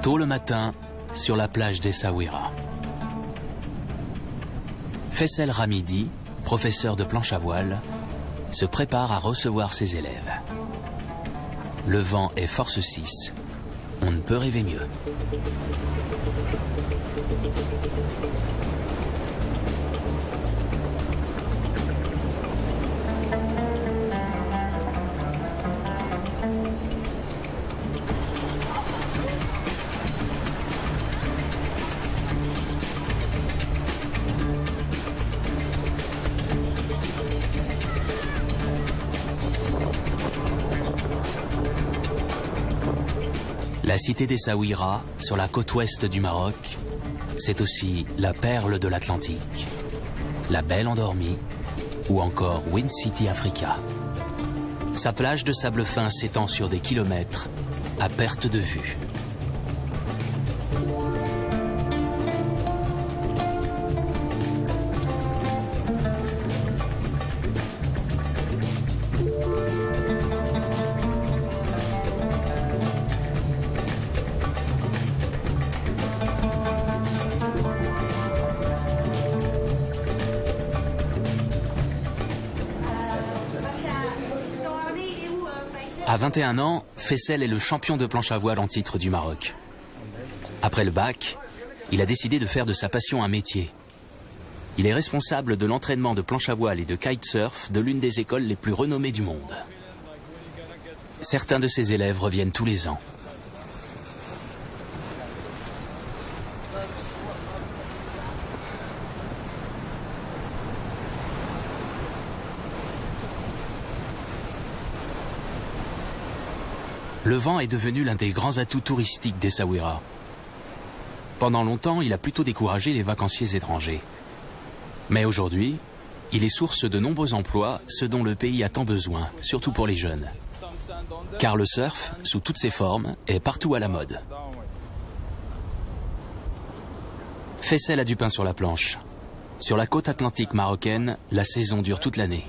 Tôt le matin, sur la plage d'Essaouira. Faisal Ramidi, professeur de planche à voile, se prépare à recevoir ses élèves. Le vent est force 6. On ne peut rêver mieux. La cité d'Essaouira, sur la côte ouest du Maroc, c'est aussi la perle de l'Atlantique, la Belle Endormie ou encore Wind City Africa. Sa plage de sable fin s'étend sur des kilomètres à perte de vue. À 21 ans, Faisal est le champion de planche à voile en titre du Maroc. Après le bac, il a décidé de faire de sa passion un métier. Il est responsable de l'entraînement de planche à voile et de kitesurf de l'une des écoles les plus renommées du monde. Certains de ses élèves reviennent tous les ans. Le vent est devenu l'un des grands atouts touristiques d'Essaouira. Pendant longtemps, il a plutôt découragé les vacanciers étrangers. Mais aujourd'hui, il est source de nombreux emplois, ce dont le pays a tant besoin, surtout pour les jeunes. Car le surf, sous toutes ses formes, est partout à la mode. Faisal a du pain sur la planche. Sur la côte atlantique marocaine, la saison dure toute l'année.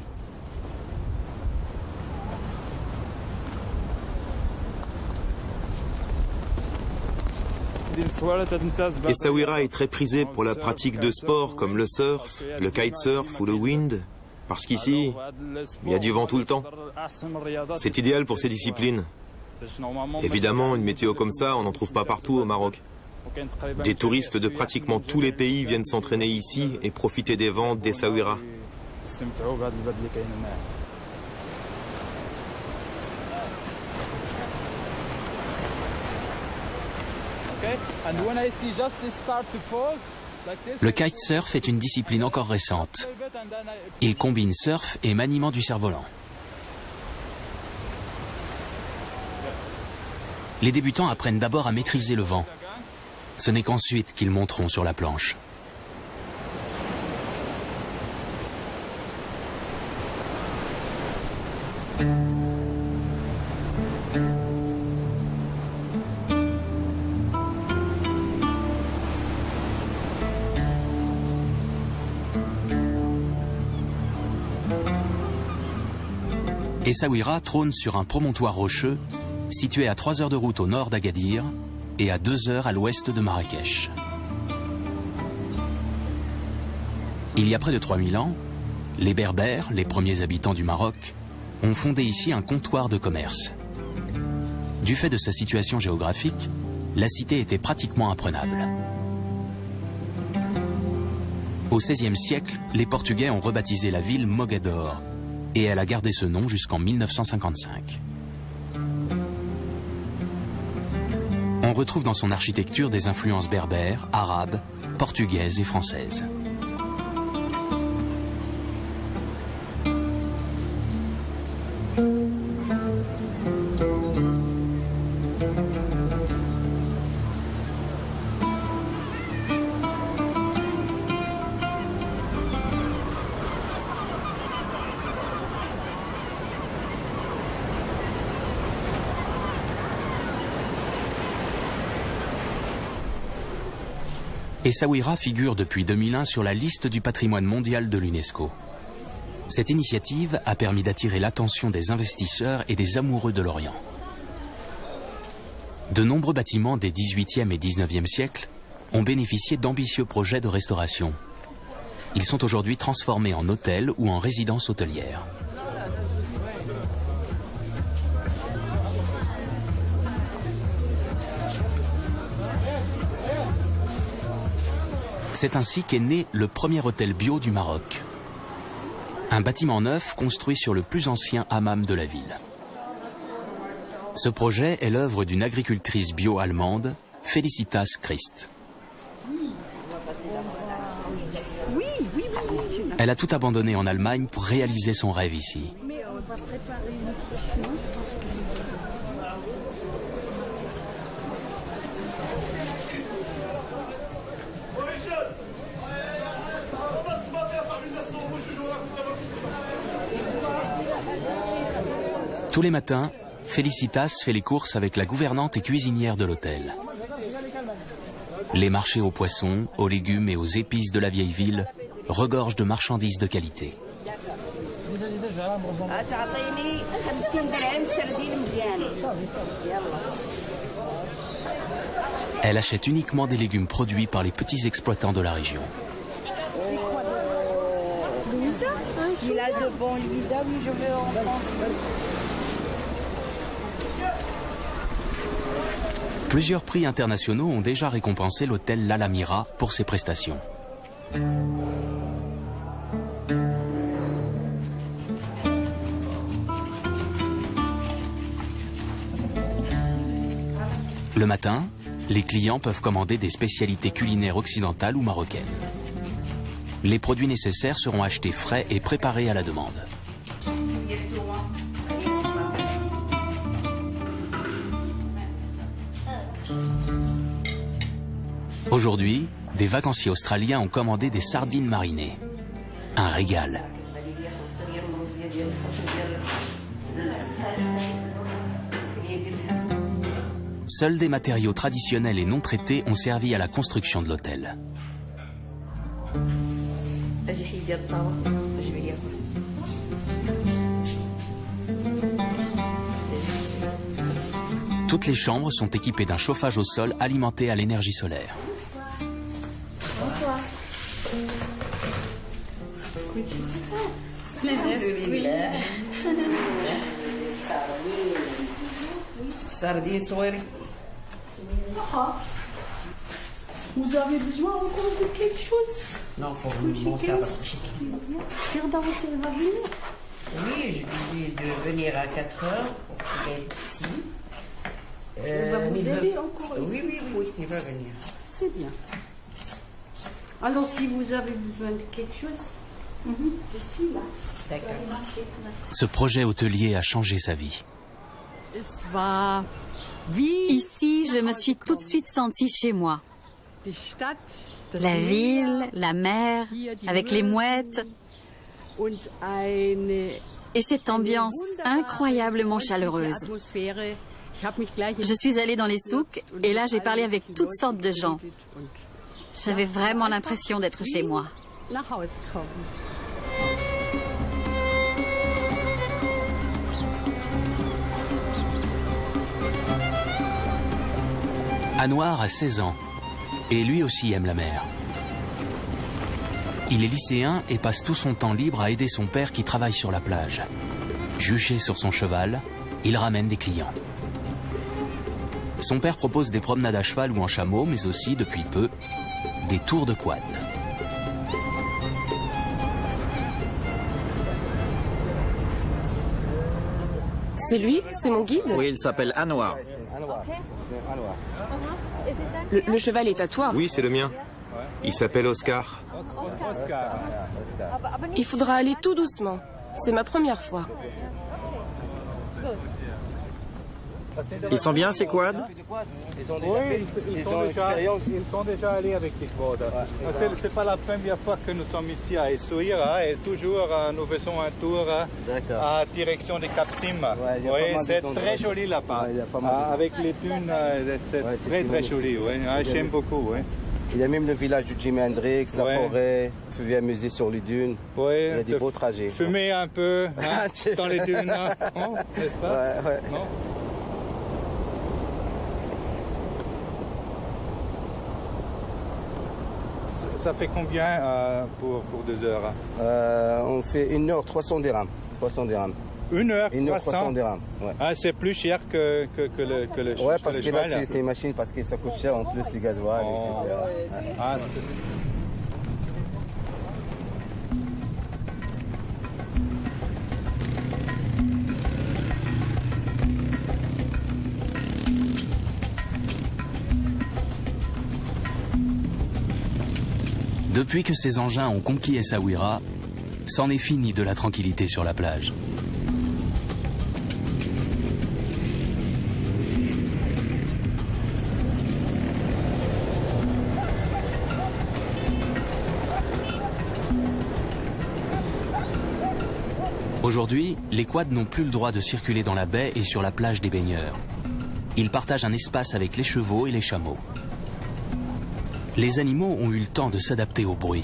Essaouira est très prisé pour la pratique de sports comme le surf, le kitesurf ou le wind, parce qu'ici, il y a du vent tout le temps. C'est idéal pour ces disciplines. Évidemment, une météo comme ça, on n'en trouve pas partout au Maroc. Des touristes de pratiquement tous les pays viennent s'entraîner ici et profiter des vents d'Essaouira. Le kitesurf est une discipline encore récente. Il combine surf et maniement du cerf-volant. Les débutants apprennent d'abord à maîtriser le vent. Ce n'est qu'ensuite qu'ils monteront sur la planche. Essaouira trône sur un promontoire rocheux situé à 3 heures de route au nord d'Agadir et à 2 heures à l'ouest de Marrakech. Il y a près de 3000 ans, les Berbères, les premiers habitants du Maroc, ont fondé ici un comptoir de commerce. Du fait de sa situation géographique, la cité était pratiquement imprenable. Au XVIe siècle, les Portugais ont rebaptisé la ville Mogador, et elle a gardé ce nom jusqu'en 1955. On retrouve dans son architecture des influences berbères, arabes, portugaises et françaises. Essaouira figure depuis 2001 sur la liste du patrimoine mondial de l'UNESCO. Cette initiative a permis d'attirer l'attention des investisseurs et des amoureux de l'Orient. De nombreux bâtiments des 18e et 19e siècles ont bénéficié d'ambitieux projets de restauration. Ils sont aujourd'hui transformés en hôtels ou en résidences hôtelières. C'est ainsi qu'est né le premier hôtel bio du Maroc. Un bâtiment neuf construit sur le plus ancien hammam de la ville. Ce projet est l'œuvre d'une agricultrice bio allemande, Felicitas Christ. Elle a tout abandonné en Allemagne pour réaliser son rêve ici. Tous les matins, Felicitas fait les courses avec la gouvernante et cuisinière de l'hôtel. Les marchés aux poissons, aux légumes et aux épices de la vieille ville regorgent de marchandises de qualité. Elle achète uniquement des légumes produits par les petits exploitants de la région. Il a de bons Louisa, oui, je veux en prendre. Plusieurs prix internationaux ont déjà récompensé l'hôtel L'Alamira pour ses prestations. Le matin, les clients peuvent commander des spécialités culinaires occidentales ou marocaines. Les produits nécessaires seront achetés frais et préparés à la demande. Aujourd'hui, des vacanciers australiens ont commandé des sardines marinées. Un régal. Seuls des matériaux traditionnels et non traités ont servi à la construction de l'hôtel. Toutes les chambres sont équipées d'un chauffage au sol alimenté à l'énergie solaire. Bonsoir. Sardine soirée. Vous avez besoin encore de quelque chose? Non, pour mon sabbat. Gerda, elle va venir? Oui, je lui ai dit de venir à 4 heures pour qu'il est ici. Elle va vous aider encore ici? Oui, il va venir. C'est bien. Alors, si vous avez besoin de quelque chose, je suis là. D'accord. Ce projet hôtelier a changé sa vie. Ici, je me suis tout de suite sentie chez moi. La ville, la mer, avec les mouettes et cette ambiance incroyablement chaleureuse. Je suis allée dans les souks et là j'ai parlé avec toutes sortes de gens. J'avais vraiment l'impression d'être chez moi. Anouar a 16 ans et lui aussi aime la mer. Il est lycéen et passe tout son temps libre à aider son père qui travaille sur la plage. Juché sur son cheval, il ramène des clients. Son père propose des promenades à cheval ou en chameau, mais aussi, depuis peu, des tours de quad. C'est lui? C'est mon guide? Oui, il s'appelle Anouar. Le cheval est à toi? Oui, c'est le mien. Il s'appelle Oscar. Il faudra aller tout doucement. C'est ma première fois. Ils sont bien ces quads? Oui, ils sont déjà allés avec les quads. C'est pas la première fois que nous sommes ici à Essaouira et toujours nous faisons un tour à direction de Cap Sim. Oui, c'est très joli là-bas. Avec les dunes, c'est très joli. Oui. J'aime beaucoup. Oui. Il y a même le village du Jimi Hendrix, la forêt, vous pouvez amuser sur les dunes. Il y a des beaux trajets. Fumer un peu hein, dans les dunes, hein, n'est-ce pas? Non. Ça fait combien pour 2 heures? On fait 1 heure 300 dirhams. 300 dirhams. 1 heure 300 dirhams. Ouais. Ah, c'est plus cher que le Ouais, parce le que là, cheval. c'est une machine, parce que ça coûte cher en plus, les gasoil, etc. Ah, Depuis que ces engins ont conquis Essaouira, c'en est fini de la tranquillité sur la plage. Aujourd'hui, les quads n'ont plus le droit de circuler dans la baie et sur la plage des baigneurs. Ils partagent un espace avec les chevaux et les chameaux. Les animaux ont eu le temps de s'adapter au bruit.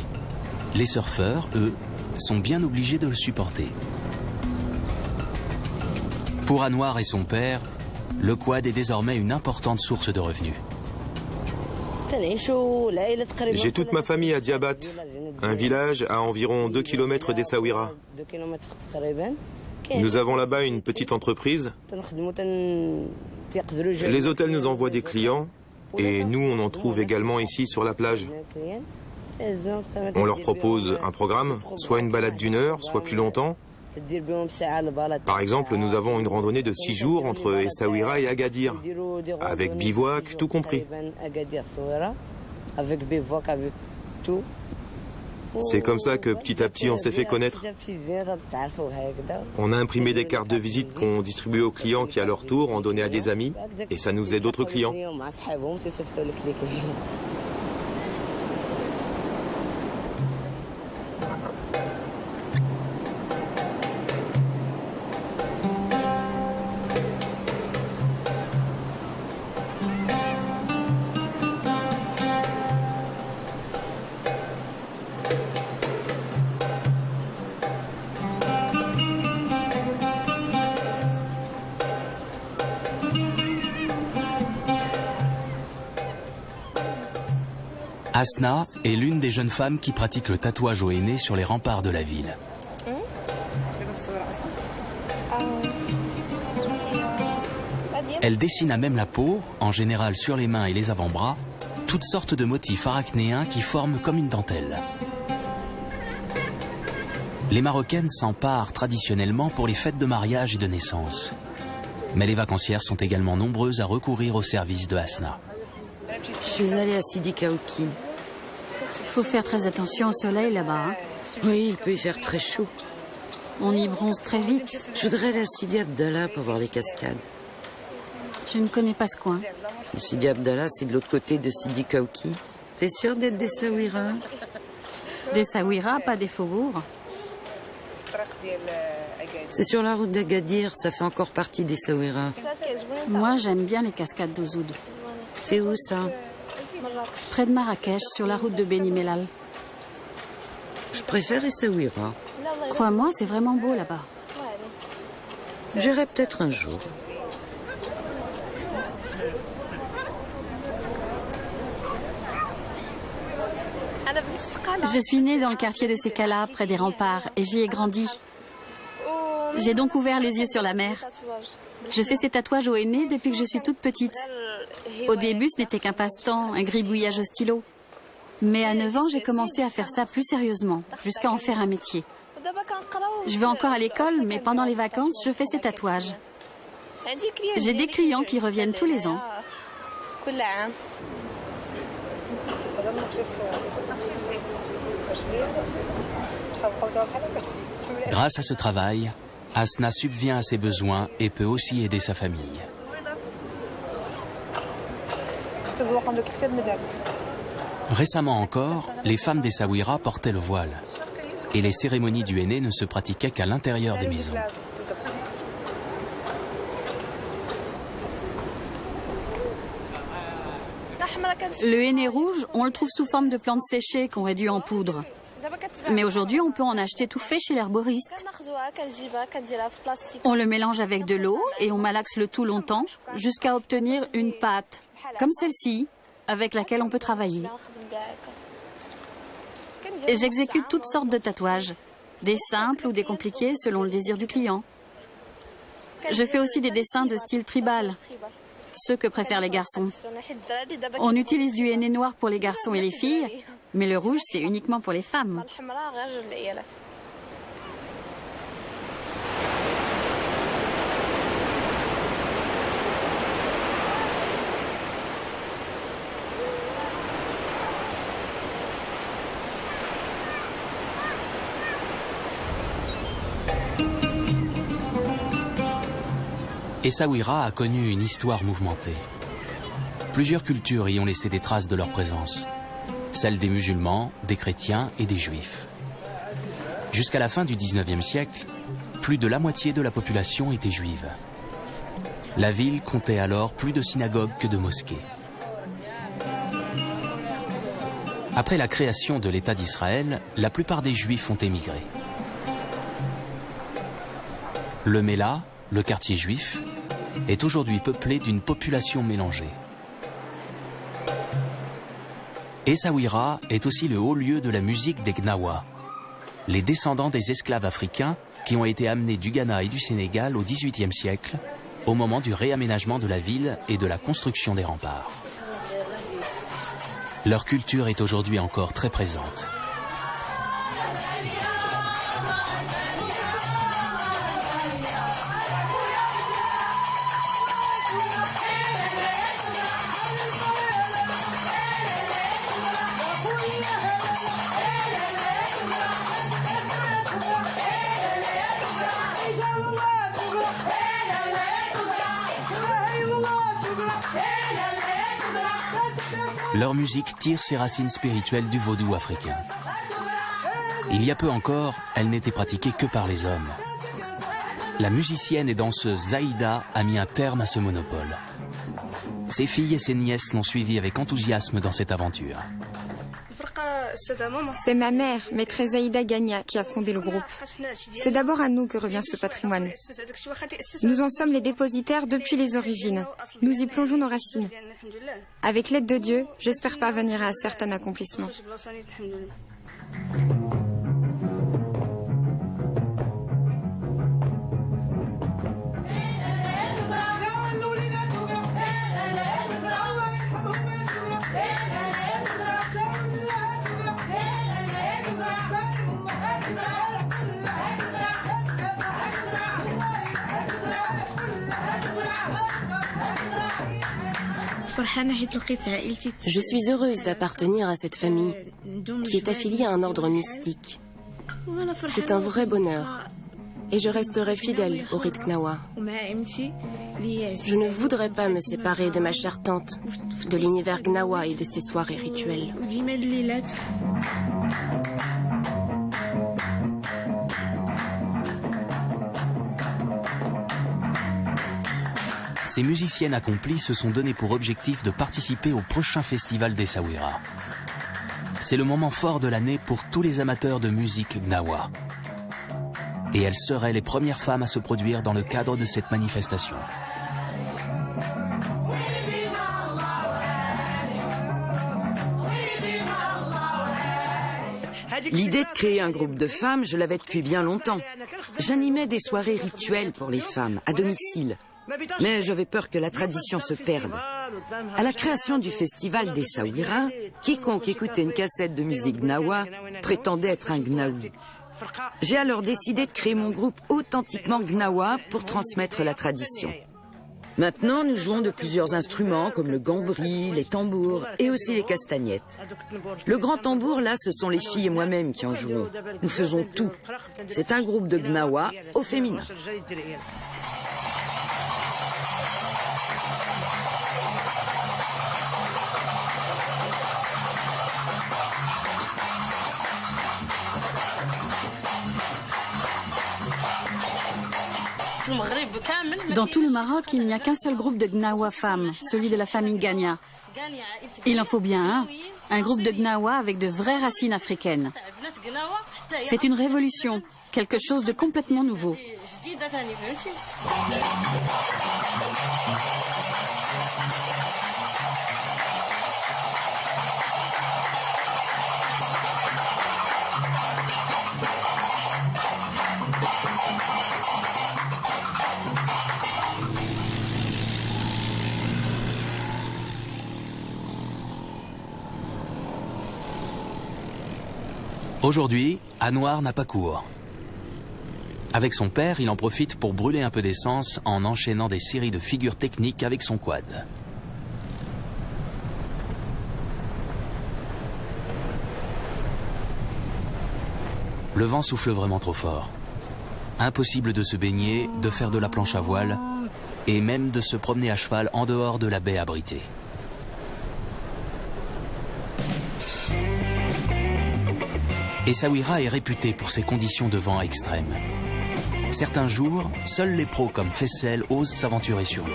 Les surfeurs, eux, sont bien obligés de le supporter. Pour Anwar et son père, le quad est désormais une importante source de revenus. J'ai toute ma famille à Diabat, un village à environ 2 km d'Essaouira. Nous avons là-bas une petite entreprise. Les hôtels nous envoient des clients et nous on en trouve également ici sur la plage. On leur propose un programme, soit une balade d'1 heure, soit plus longtemps. Par exemple, nous avons une randonnée de 6 jours entre Essaouira et Agadir, avec bivouac, tout compris. C'est comme ça que petit à petit on s'est fait connaître. On a imprimé des cartes de visite qu'on distribuait aux clients qui à leur tour en donnaient à des amis et ça nous faisait d'autres clients. Hasna est l'une des jeunes femmes qui pratiquent le tatouage au henné sur les remparts de la ville. Elle dessine à même la peau, en général sur les mains et les avant-bras, toutes sortes de motifs arachnéens qui forment comme une dentelle. Les Marocaines s'emparent traditionnellement pour les fêtes de mariage et de naissance. Mais les vacancières sont également nombreuses à recourir au service de Hasna. Je suis allée à Sidi Kaouki. Il faut faire très attention au soleil là-bas. Hein. Oui, il peut y faire très chaud. On y bronze très vite. Je voudrais aller à Sidi Abdallah pour voir les cascades. Je ne connais pas ce coin. Le Sidi Abdallah, c'est de l'autre côté de Sidi Kaouki. T'es sûre d'être d'Essaouira? D'Essaouira, pas des faubourgs. C'est sur la route d'Agadir, ça fait encore partie d'Essaouira. Moi, j'aime bien les cascades d'Ozoud. C'est où ça? Près de Marrakech, sur la route de Beni Mellal. Je préfère Essaouira. Crois-moi, c'est vraiment beau là-bas. J'irai peut-être un jour. Je suis née dans le quartier de Sekala, près des remparts, et j'y ai grandi. J'ai donc ouvert les yeux sur la mer. Je fais ces tatouages au henné depuis que je suis toute petite. Au début, ce n'était qu'un passe-temps, un gribouillage au stylo. Mais à 9 ans, j'ai commencé à faire ça plus sérieusement, jusqu'à en faire un métier. Je vais encore à l'école, mais pendant les vacances, je fais ces tatouages. J'ai des clients qui reviennent tous les ans. Grâce à ce travail, Hasna subvient à ses besoins et peut aussi aider sa famille. Récemment encore, les femmes d'Essaouira portaient le voile. Et les cérémonies du henné ne se pratiquaient qu'à l'intérieur des maisons. Le henné rouge, on le trouve sous forme de plantes séchées qu'on réduit en poudre. Mais aujourd'hui, on peut en acheter tout fait chez l'herboriste. On le mélange avec de l'eau et on malaxe le tout longtemps jusqu'à obtenir une pâte, comme celle-ci, avec laquelle on peut travailler. J'exécute toutes sortes de tatouages, des simples ou des compliqués selon le désir du client. Je fais aussi des dessins de style tribal, ceux que préfèrent les garçons. On utilise du henné noir pour les garçons et les filles, mais le rouge, c'est uniquement pour les femmes. Essaouira a connu une histoire mouvementée. Plusieurs cultures y ont laissé des traces de leur présence. Celles des musulmans, des chrétiens et des juifs. Jusqu'à la fin du 19e siècle, plus de la moitié de la population était juive. La ville comptait alors plus de synagogues que de mosquées. Après la création de l'État d'Israël, la plupart des juifs ont émigré. Le Mela, le quartier juif, est aujourd'hui peuplé d'une population mélangée. Essaouira est aussi le haut lieu de la musique des Gnawa, les descendants des esclaves africains qui ont été amenés du Ghana et du Sénégal au XVIIIe siècle, au moment du réaménagement de la ville et de la construction des remparts. Leur culture est aujourd'hui encore très présente. Leur musique tire ses racines spirituelles du vaudou africain. Il y a peu encore, elle n'était pratiquée que par les hommes. La musicienne et danseuse Zaïda a mis un terme à ce monopole. Ses filles et ses nièces l'ont suivie avec enthousiasme dans cette aventure. C'est ma mère, maîtresse Zaïda Gagna, qui a fondé le groupe. C'est d'abord à nous que revient ce patrimoine. Nous en sommes les dépositaires depuis les origines. Nous y plongeons nos racines. Avec l'aide de Dieu, j'espère parvenir à un certain accomplissement. Je suis heureuse d'appartenir à cette famille qui est affiliée à un ordre mystique. C'est un vrai bonheur et je resterai fidèle au rite Gnawa. Je ne voudrais pas me séparer de ma chère tante, de l'univers Gnawa et de ses soirées rituelles. Ces musiciennes accomplies se sont donné pour objectif de participer au prochain festival d'Essaouira. C'est le moment fort de l'année pour tous les amateurs de musique Gnawa. Et elles seraient les premières femmes à se produire dans le cadre de cette manifestation. L'idée de créer un groupe de femmes, je l'avais depuis bien longtemps. J'animais des soirées rituelles pour les femmes, à domicile. Mais j'avais peur que la tradition se perde. À la création du festival d'Essaouira, quiconque écoutait une cassette de musique Gnawa prétendait être un Gnaoui. J'ai alors décidé de créer mon groupe authentiquement Gnawa pour transmettre la tradition. Maintenant, nous jouons de plusieurs instruments comme le gambri, les tambours et aussi les castagnettes. Le grand tambour, là, ce sont les filles et moi-même qui en jouons. Nous faisons tout. C'est un groupe de Gnawa au féminin. Dans tout le Maroc, il n'y a qu'un seul groupe de Gnawa femmes, celui de la famille Gagna. Il en faut bien un groupe de Gnawa avec de vraies racines africaines. C'est une révolution, quelque chose de complètement nouveau. Aujourd'hui, Anouar n'a pas cours. Avec son père, il en profite pour brûler un peu d'essence en enchaînant des séries de figures techniques avec son quad. Le vent souffle vraiment trop fort. Impossible de se baigner, de faire de la planche à voile et même de se promener à cheval en dehors de la baie abritée. Essaouira est réputé pour ses conditions de vent extrêmes. Certains jours, seuls les pros comme Fessel osent s'aventurer sur l'eau.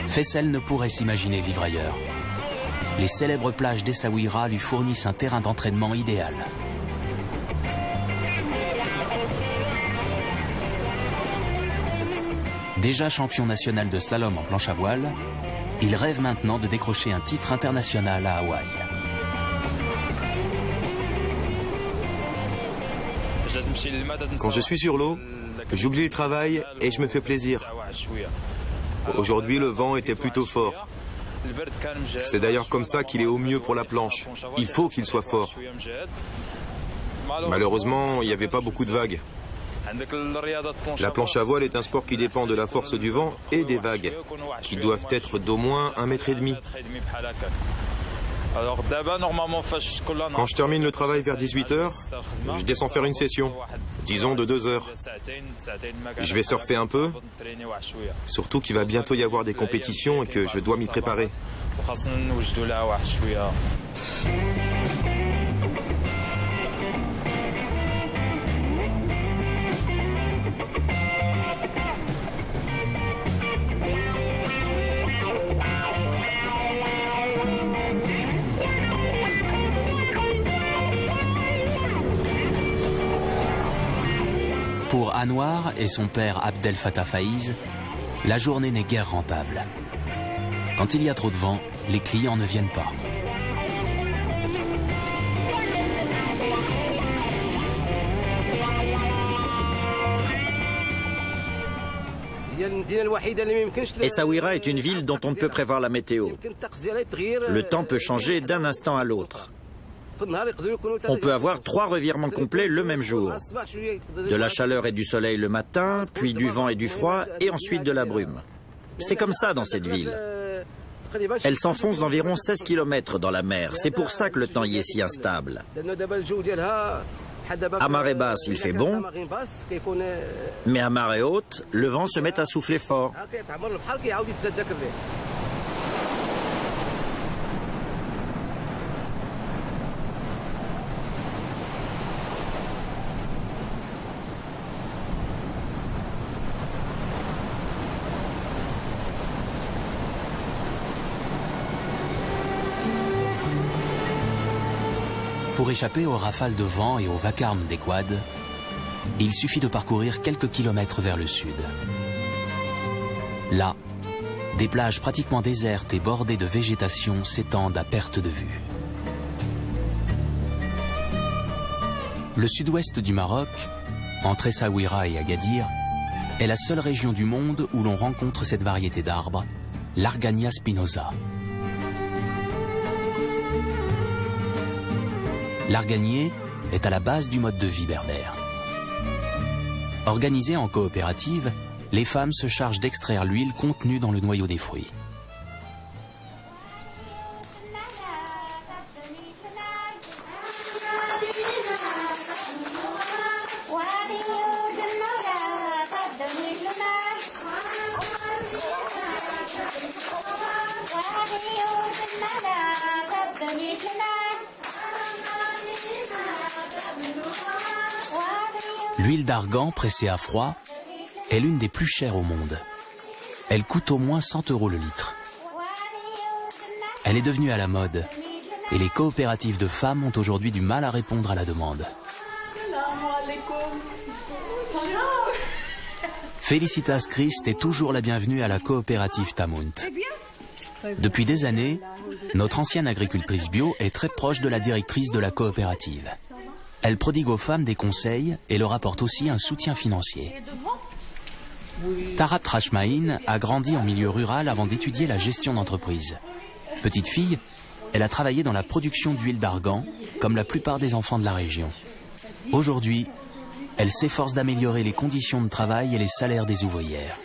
Fessel ne pourrait s'imaginer vivre ailleurs. Les célèbres plages d'Essaouira lui fournissent un terrain d'entraînement idéal. Déjà champion national de slalom en planche à voile, il rêve maintenant de décrocher un titre international à Hawaï. Quand je suis sur l'eau, j'oublie le travail et je me fais plaisir. Aujourd'hui, le vent était plutôt fort. C'est d'ailleurs comme ça qu'il est au mieux pour la planche. Il faut qu'il soit fort. Malheureusement, il n'y avait pas beaucoup de vagues. La planche à voile est un sport qui dépend de la force du vent et des vagues, qui doivent être d'au moins 1,5 m. Quand je termine le travail vers 18 h, je descends faire une session, disons de 2 heures. Je vais surfer un peu, surtout qu'il va bientôt y avoir des compétitions et que je dois m'y préparer. Pour Anouar et son père Abdel Fattah Faiz, la journée n'est guère rentable. Quand il y a trop de vent, les clients ne viennent pas. Essaouira est une ville dont on ne peut prévoir la météo. Le temps peut changer d'un instant à l'autre. On peut avoir 3 revirements complets le même jour. De la chaleur et du soleil le matin, puis du vent et du froid, et ensuite de la brume. C'est comme ça dans cette ville. Elle s'enfonce d'environ 16 km dans la mer. C'est pour ça que le temps y est si instable. À marée basse, il fait bon, mais à marée haute, le vent se met à souffler fort. Pour échapper aux rafales de vent et au vacarme des quads, il suffit de parcourir quelques kilomètres vers le sud. Là, des plages pratiquement désertes et bordées de végétation s'étendent à perte de vue. Le sud-ouest du Maroc, entre Essaouira et Agadir, est la seule région du monde où l'on rencontre cette variété d'arbres, l'Argania spinosa. L'arganier est à la base du mode de vie berbère. Organisées en coopérative, les femmes se chargent d'extraire l'huile contenue dans le noyau des fruits. L'huile d'argan pressée à froid est l'une des plus chères au monde. Elle coûte au moins 100 € le litre. Elle est devenue à la mode et les coopératives de femmes ont aujourd'hui du mal à répondre à la demande. Felicitas Christ est toujours la bienvenue à la coopérative Tamunt. Depuis des années, notre ancienne agricultrice bio est très proche de la directrice de la coopérative. Elle prodigue aux femmes des conseils et leur apporte aussi un soutien financier. Tarat Rashmahin a grandi en milieu rural avant d'étudier la gestion d'entreprise. Petite fille, elle a travaillé dans la production d'huile d'argan, comme la plupart des enfants de la région. Aujourd'hui, elle s'efforce d'améliorer les conditions de travail et les salaires des ouvrières.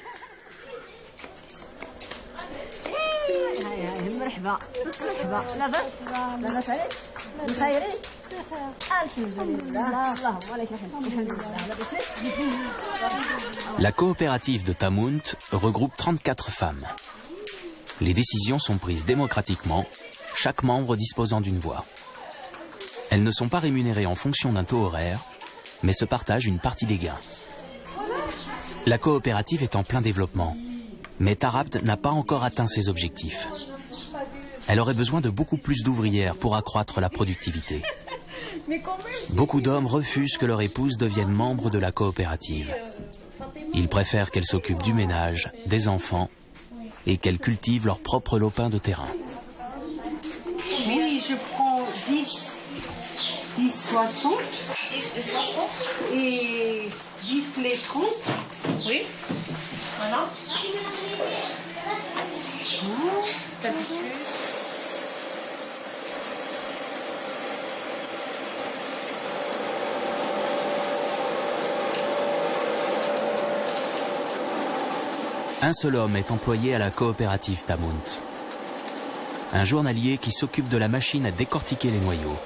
La coopérative de Tamunt regroupe 34 femmes. Les décisions sont prises démocratiquement, chaque membre disposant d'une voix. Elles ne sont pas rémunérées en fonction d'un taux horaire, mais se partagent une partie des gains. La coopérative est en plein développement, mais Tarabt n'a pas encore atteint ses objectifs. Elle aurait besoin de beaucoup plus d'ouvrières pour accroître la productivité. Beaucoup d'hommes refusent que leur épouse devienne membre de la coopérative. Ils préfèrent qu'elle s'occupe du ménage, des enfants et qu'elle cultive leur propre lopin de terrain. Oui, je prends 10 60 et 10 les 30. Oui. Voilà. Un seul homme est employé à la coopérative Tamunt. Un journalier qui s'occupe de la machine à décortiquer les noyaux.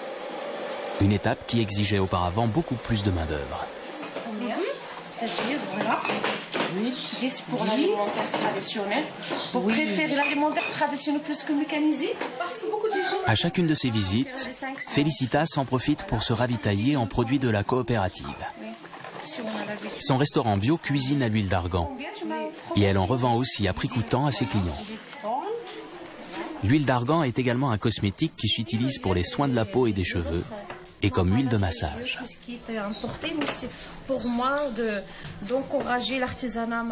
Une étape qui exigeait auparavant beaucoup plus de main-d'œuvre. C'est-à-dire, voilà, 10 pour l'alimentaire traditionnel. Vous préférez l'alimentaire traditionnel plus que mécanisé? Parce que beaucoup de gens... À chacune de ses visites, Felicitas en profite pour se ravitailler en produits de la coopérative. Son restaurant bio cuisine à l'huile d'argan et elle en revend aussi à prix coûtant à ses clients. L'huile d'argan est également un cosmétique qui s'utilise pour les soins de la peau et des cheveux et comme huile de massage.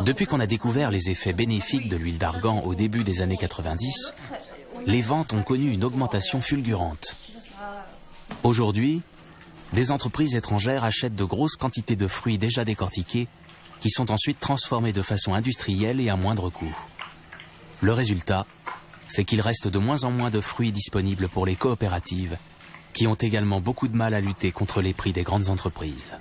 Depuis qu'on a découvert les effets bénéfiques de l'huile d'argan au début des années 90, les ventes ont connu une augmentation fulgurante. Aujourd'hui, des entreprises étrangères achètent de grosses quantités de fruits déjà décortiqués qui sont ensuite transformés de façon industrielle et à moindre coût. Le résultat, c'est qu'il reste de moins en moins de fruits disponibles pour les coopératives qui ont également beaucoup de mal à lutter contre les prix des grandes entreprises.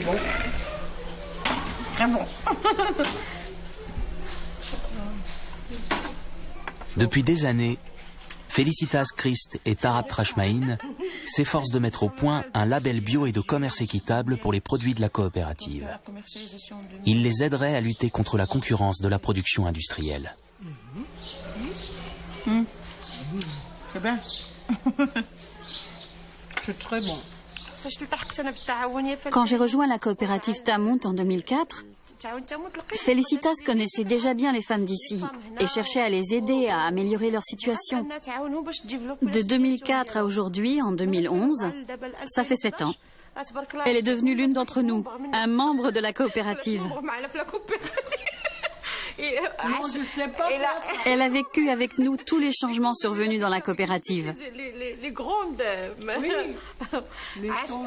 Bon. Ah bon. Depuis des années, Felicitas Christ et Tarat Rashmahin s'efforcent de mettre au point un label bio et de commerce équitable pour les produits de la coopérative. Ils les aideraient à lutter contre la concurrence de la production industrielle. C'est bien. C'est très bon. Quand j'ai rejoint la coopérative Tamunt en 2004, Felicitas connaissait déjà bien les femmes d'ici et cherchait à les aider à améliorer leur situation. De 2004 à aujourd'hui, en 2011, ça fait 7 ans. Elle est devenue l'une d'entre nous, un membre de la coopérative. Elle a vécu avec nous tous les changements survenus dans la coopérative.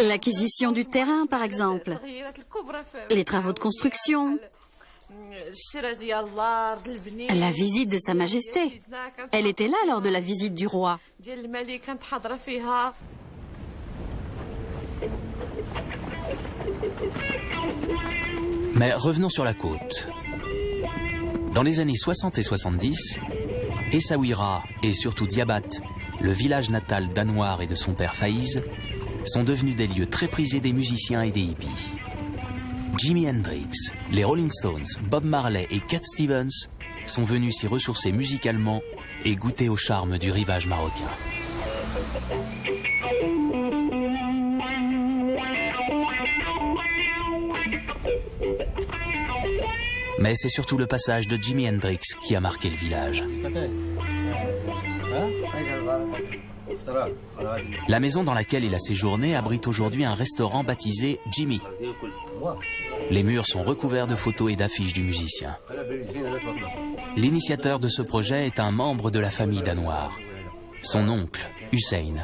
L'acquisition du terrain, par exemple. Les travaux de construction. La visite de Sa Majesté. Elle était là lors de la visite du roi. Mais revenons sur la côte. Dans les années 60 et 70, Essaouira et surtout Diabat, le village natal d'Anwar et de son père Faïz, sont devenus des lieux très prisés des musiciens et des hippies. Jimi Hendrix, les Rolling Stones, Bob Marley et Cat Stevens sont venus s'y ressourcer musicalement et goûter au charme du rivage marocain. Mais c'est surtout le passage de Jimi Hendrix qui a marqué le village. La maison dans laquelle il a séjourné abrite aujourd'hui un restaurant baptisé Jimi. Les murs sont recouverts de photos et d'affiches du musicien. L'initiateur de ce projet est un membre de la famille d'Anouar. Son oncle, Hussein,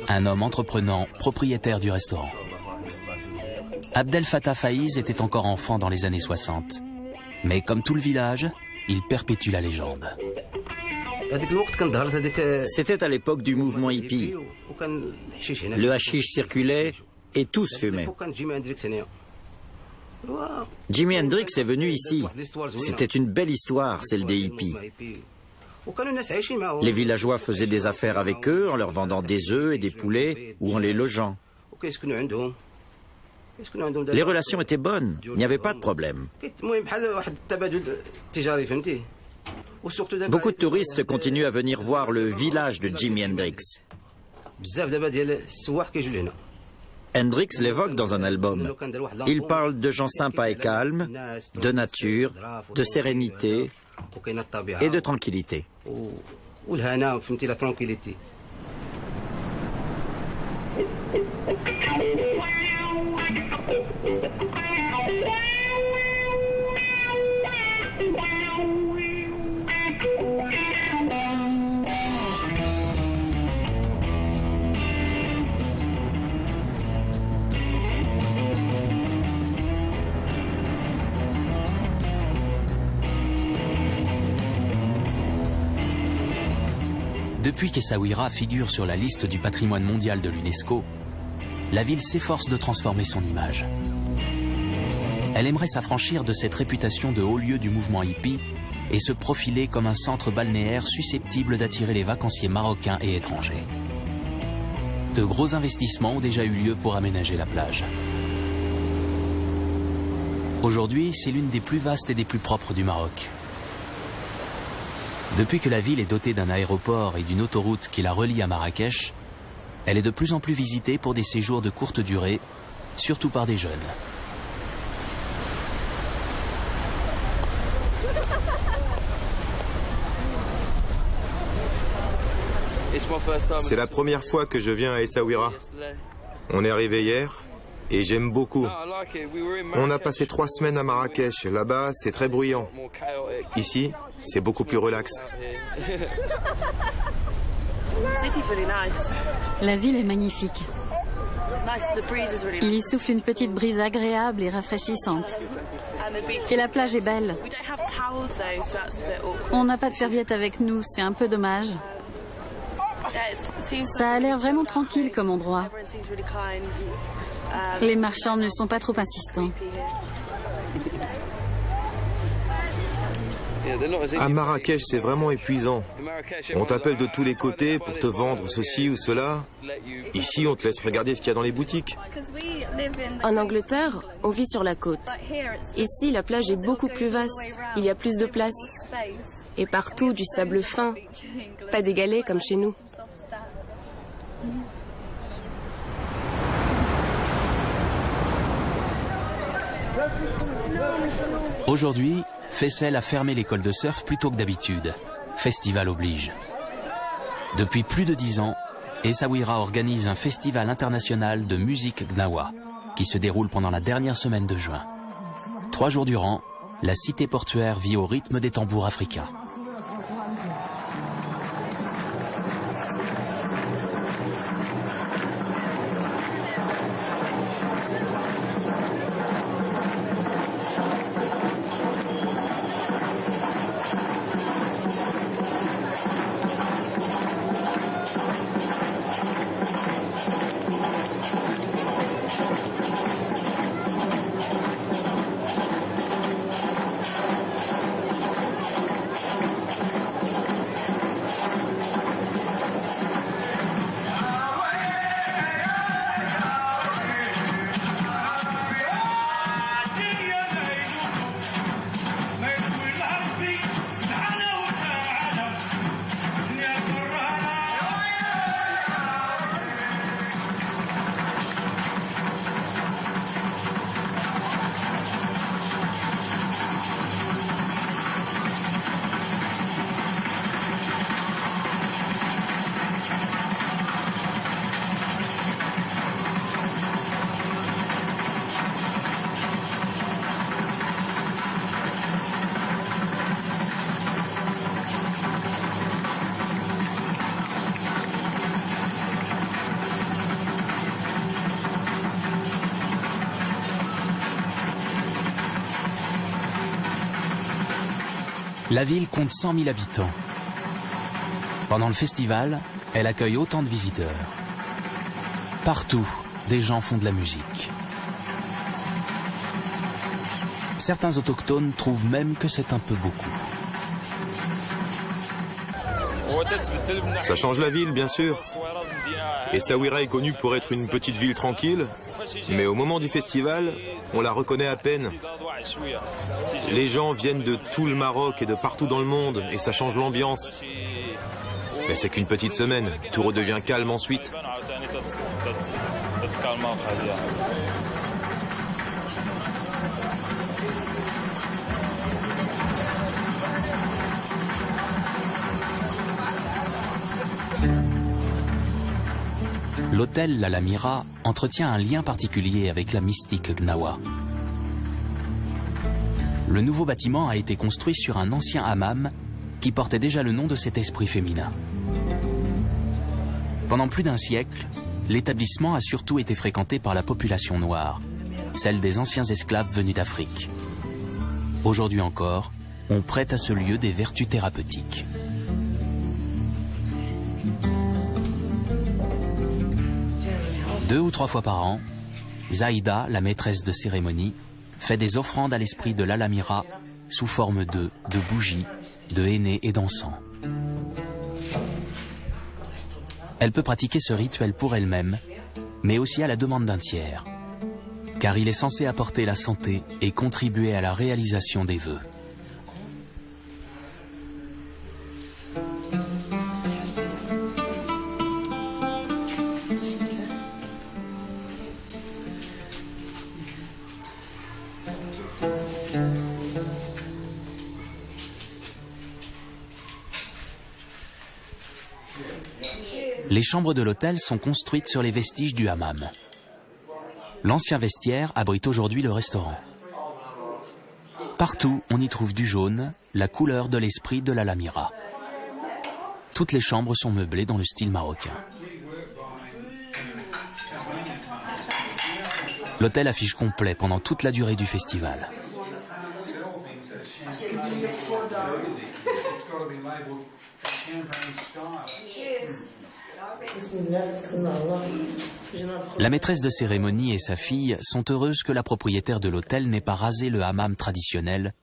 un homme entreprenant, propriétaire du restaurant. Abdel Fattah Faiz était encore enfant dans les années 60. Mais comme tout le village, il perpétue la légende. C'était à l'époque du mouvement hippie. Le hashish circulait et tous fumaient. Jimi Hendrix est venu ici. C'était une belle histoire, celle des hippies. Les villageois faisaient des affaires avec eux en leur vendant des œufs et des poulets ou en les logeant. Les relations étaient bonnes, il n'y avait pas de problème. Beaucoup de touristes continuent à venir voir le village de Jimi Hendrix. Hendrix l'évoque dans un album. Il parle de gens sympas et calmes, de nature, de sérénité et de tranquillité. Depuis qu'Essaouira figure sur la liste du patrimoine mondial de l'UNESCO, la ville s'efforce de transformer son image. Elle aimerait s'affranchir de cette réputation de haut lieu du mouvement hippie et se profiler comme un centre balnéaire susceptible d'attirer les vacanciers marocains et étrangers. De gros investissements ont déjà eu lieu pour aménager la plage. Aujourd'hui, c'est l'une des plus vastes et des plus propres du Maroc. Depuis que la ville est dotée d'un aéroport et d'une autoroute qui la relie à Marrakech, elle est de plus en plus visitée pour des séjours de courte durée, surtout par des jeunes. C'est la première fois que je viens à Essaouira. On est arrivé hier et j'aime beaucoup. On a passé 3 semaines à Marrakech. Là-bas, c'est très bruyant. Ici, c'est beaucoup plus relax. La ville est magnifique. Il y souffle une petite brise agréable et rafraîchissante. Et la plage est belle. On n'a pas de serviettes avec nous, c'est un peu dommage. Ça a l'air vraiment tranquille comme endroit. Les marchands ne sont pas trop insistants. À Marrakech, c'est vraiment épuisant. On t'appelle de tous les côtés pour te vendre ceci ou cela. Ici, on te laisse regarder ce qu'il y a dans les boutiques. En Angleterre, on vit sur la côte. Ici, la plage est beaucoup plus vaste. Il y a plus de place. Et partout, du sable fin. Pas des galets comme chez nous. Aujourd'hui, Fessel a fermé l'école de surf plus tôt que d'habitude. Festival oblige. Depuis plus de 10 ans, Essaouira organise un festival international de musique gnawa qui se déroule pendant la dernière semaine de juin. 3 jours durant, la cité portuaire vit au rythme des tambours africains. La ville compte 100 000 habitants. Pendant le festival, elle accueille autant de visiteurs. Partout, des gens font de la musique. Certains autochtones trouvent même que c'est un peu beaucoup. Ça change la ville, bien sûr. Essaouira est connue pour être une petite ville tranquille, mais au moment du festival, on la reconnaît à peine. Les gens viennent de tout le Maroc et de partout dans le monde, et ça change l'ambiance. Mais c'est qu'une petite semaine, tout redevient calme ensuite. L'hôtel l'Alamira entretient un lien particulier avec la mystique Gnawa. Le nouveau bâtiment a été construit sur un ancien hammam qui portait déjà le nom de cet esprit féminin. Pendant plus d'un siècle, l'établissement a surtout été fréquenté par la population noire, celle des anciens esclaves venus d'Afrique. Aujourd'hui encore, on prête à ce lieu des vertus thérapeutiques. Deux ou trois fois par an, Zaïda, la maîtresse de cérémonie, fait des offrandes à l'esprit de l'Alamira sous forme de bougies, de henné et d'encens. Elle peut pratiquer ce rituel pour elle-même, mais aussi à la demande d'un tiers, car il est censé apporter la santé et contribuer à la réalisation des vœux. Les chambres de l'hôtel sont construites sur les vestiges du hammam. L'ancien vestiaire abrite aujourd'hui le restaurant. Partout, on y trouve du jaune, la couleur de l'esprit de l'Alamira. Toutes les chambres sont meublées dans le style marocain. L'hôtel affiche complet pendant toute la durée du festival. La maîtresse de cérémonie et sa fille sont heureuses que la propriétaire de l'hôtel n'ait pas rasé le hammam traditionnel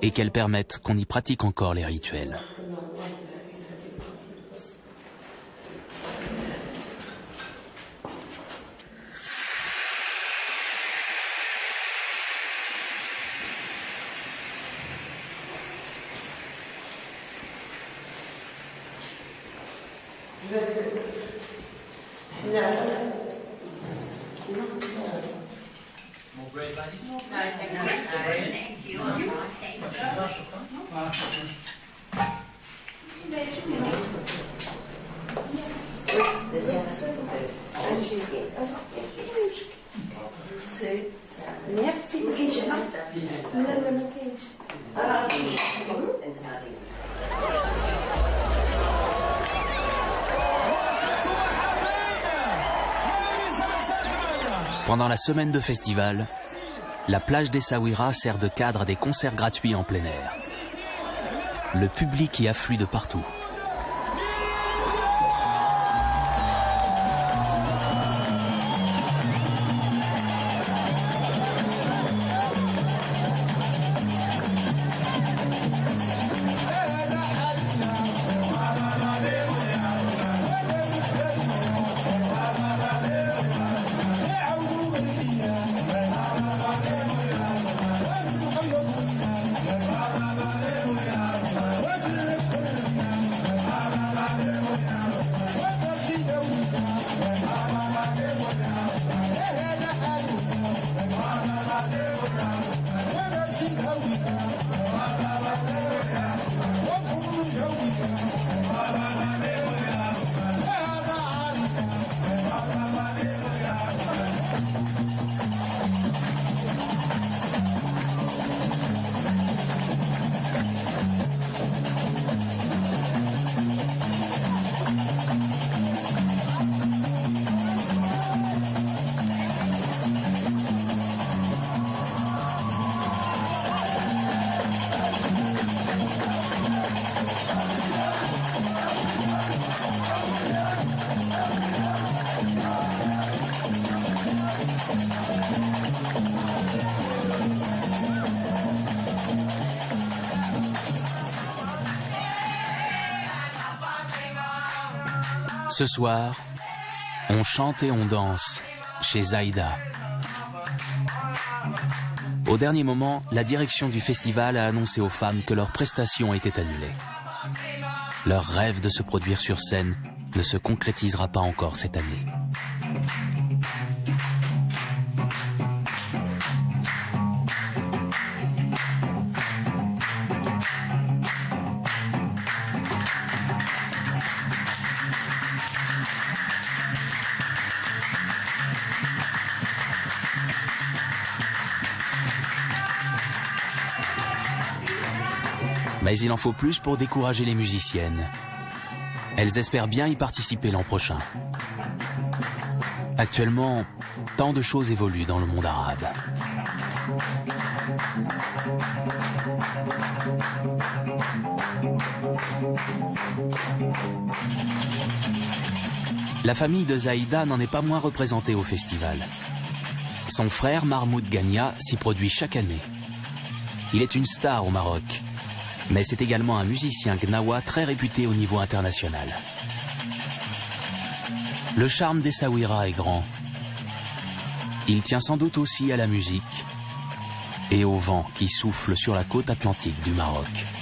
et qu'elle permette qu'on y pratique encore les rituels. Pendant la semaine de festival, la plage d'Essaouira sert de cadre à des concerts gratuits en plein air. Le public y afflue de partout. Ce soir, on chante et on danse chez Zaïda. Au dernier moment, la direction du festival a annoncé aux femmes que leur prestation était annulée. Leur rêve de se produire sur scène ne se concrétisera pas encore cette année. Mais il en faut plus pour décourager les musiciennes. Elles espèrent bien y participer l'an prochain. Actuellement, tant de choses évoluent dans le monde arabe. La famille de Zaïda n'en est pas moins représentée au festival. Son frère Mahmoud Gania s'y produit chaque année. Il est une star au Maroc. Mais c'est également un musicien gnawa très réputé au niveau international. Le charme d'Essaouira est grand. Il tient sans doute aussi à la musique et au vent qui souffle sur la côte atlantique du Maroc.